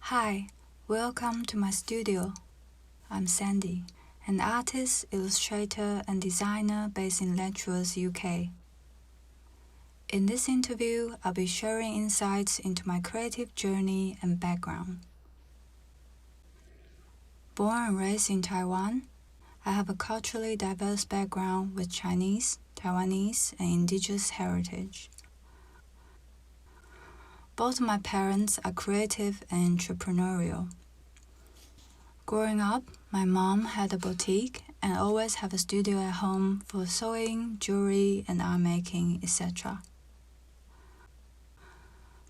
Hi, welcome to my studio. I'm Sandy, an artist, illustrator, and designer based in Letchworth, UK. In this interview, I'll be sharing insights into my creative journey and background. Born and raised in Taiwan, I have a culturally diverse background with Chinese, Taiwanese, and indigenous heritage. Both my parents are creative and entrepreneurial. Growing up, my mom had a boutique and always had a studio at home for sewing, jewelry, and art making, etc.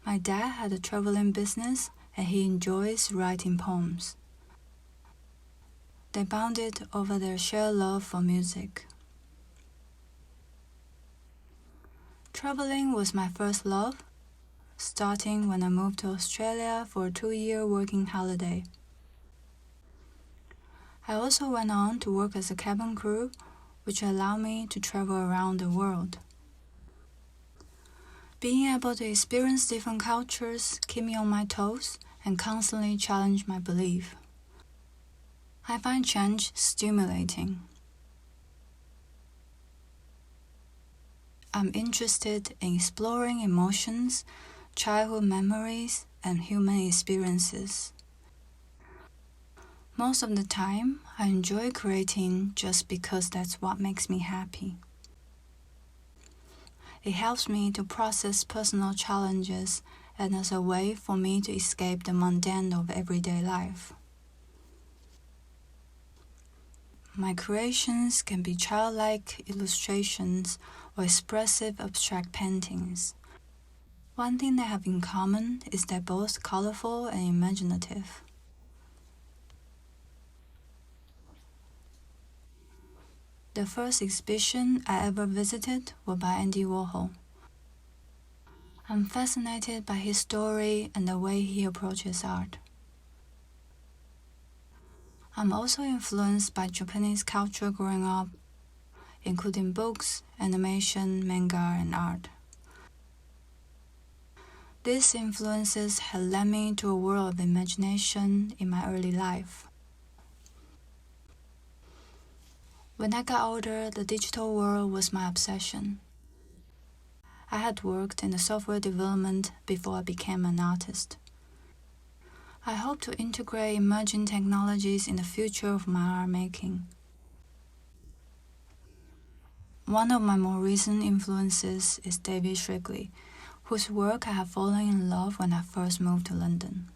My dad had a traveling business and he enjoys writing poems. They bonded over their shared love for music. Traveling was my first love, starting when I moved to Australia for a 2-year working holiday. I also went on to work as a cabin crew, which allowed me to travel around the world. Being able to experience different cultures keep me on my toes and constantly challenge my belief. I find change stimulating. I'm interested in exploring emotions, childhood memories, and human experiences. Most of the time, I enjoy creating just because that's what makes me happy. It helps me to process personal challenges and as a way for me to escape the mundane of everyday life. My creations can be childlike illustrations or expressive abstract paintings. One thing they have in common is they're both colorful and imaginative. The first exhibition I ever visited was by Andy Warhol. I'm fascinated by his story and the way he approaches art. I'm also influenced by Japanese culture growing up, including books, animation, manga, and art. These influences have led me to a world of imagination in my early life. When I got older, the digital world was my obsession. I had worked in the software development before I became an artist. I hope to integrate emerging technologies in the future of my art making. One of my more recent influences is David Shrigley, whose work I have fallen in love when I first moved to London.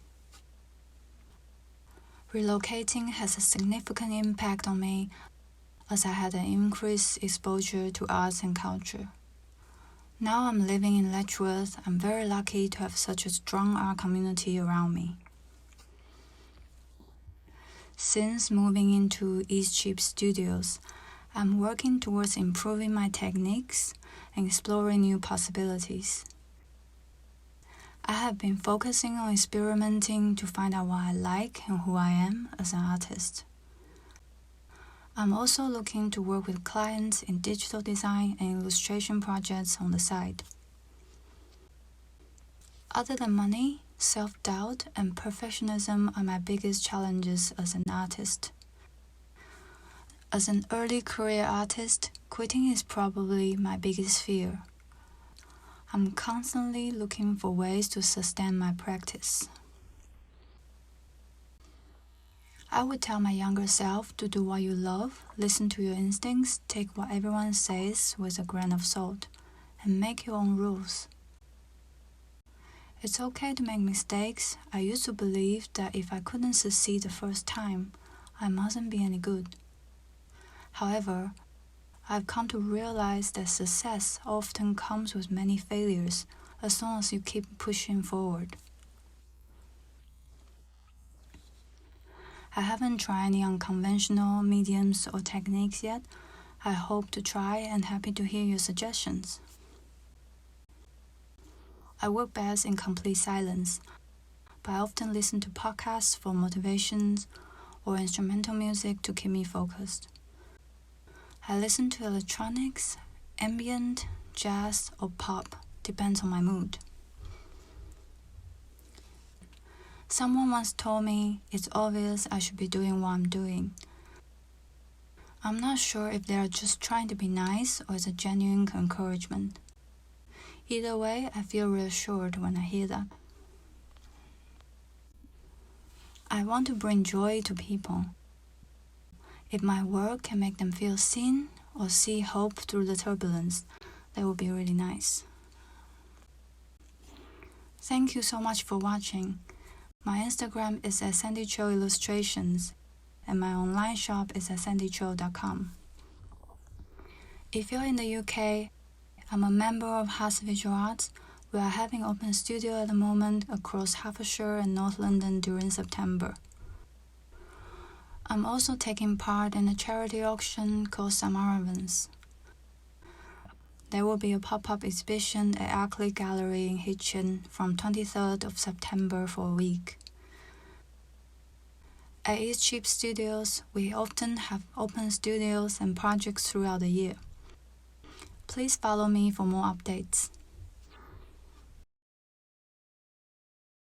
Relocating has a significant impact on me as I had an increased exposure to arts and culture. Now I'm living in Letchworth, I'm very lucky to have such a strong art community around me. Since moving into East Cheap Studios, I'm working towards improving my techniques and exploring new possibilities. I have been focusing on experimenting to find out what I like and who I am as an artist. I'm also looking to work with clients in digital design and illustration projects on the side. Other than money, self-doubt and perfectionism are my biggest challenges as an artist. As an early career artist, quitting is probably my biggest fear. I'm constantly looking for ways to sustain my practice. I would tell my younger self to do what you love, listen to your instincts, take what everyone says with a grain of salt, and make your own rules. It's okay to make mistakes. I used to believe that if I couldn't succeed the first time, I mustn't be any good. However, I've come to realize that success often comes with many failures as long as you keep pushing forward. I haven't tried any unconventional mediums or techniques yet. I hope to try and happy to hear your suggestions. I work best in complete silence, but I often listen to podcasts for motivations or instrumental music to keep me focused. I listen to electronics, ambient, jazz, or pop, depends on my mood. Someone once told me it's obvious I should be doing what I'm doing. I'm not sure if they are just trying to be nice or it's a genuine encouragement. Either way, I feel reassured when I hear that. I want to bring joy to people. If my work can make them feel seen or see hope through the turbulence, that would be really nice. Thank you so much for watching. My Instagram is at Sandy Chiu Illustrations, and my online shop is at sandychiu.com. If you're in the UK, I'm a member of House Visual Arts. We are having open studio at the moment across Hertfordshire and North London during September. I'm also taking part in a charity auction called Summer Events. There will be a pop-up exhibition at Arkley Gallery in Hitchin from 23rd of September for a week. At East Cheap Studios, we often have open studios and projects throughout the year. Please follow me for more updates.